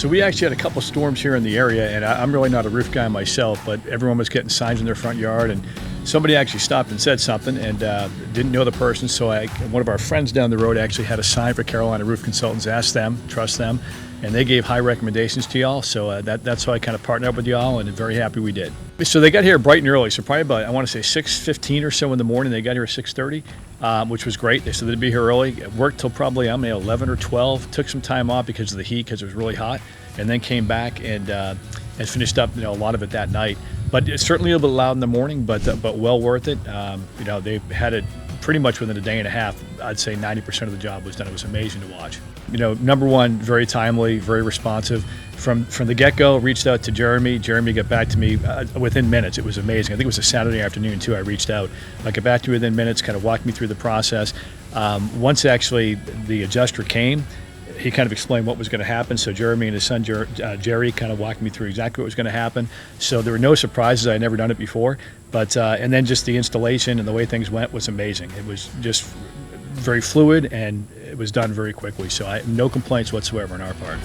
So we actually had a couple storms here in the area, and I'm really not a roof guy myself, but everyone was getting signs in their front yard, and somebody actually stopped and said something, and didn't know the person. So one of our friends down the road actually had a sign for Carolina Roof Consultants, asked them, trust them, and they gave high recommendations to y'all. So that's how I kind of partnered up with y'all, and very happy we did. So they got here bright and early. So probably about, I want to say 6:15 or so in the morning. They got here at 6:30, which was great. They said they'd be here early. Worked till probably 11 or 12. Took some time off because of the heat, because it was really hot, and then came back and finished up a lot of it that night. But it's certainly a little bit loud in the morning, but well worth it. They had it pretty much within a day and a half. I'd say 90% of the job was done. It was amazing to watch. Number one, very timely, very responsive. From the get-go, reached out to Jeremy. Jeremy got back to me within minutes. It was amazing. I think it was a Saturday afternoon, too, I reached out. I got back to me within minutes, kind of walked me through the process. Once actually the adjuster came, he kind of explained what was going to happen. So Jeremy and his son Jerry kind of walked me through exactly what was going to happen. So there were no surprises. I had never done it before. But and then just the installation and the way things went was amazing. It was just very fluid, and it was done very quickly. So no complaints whatsoever on our part.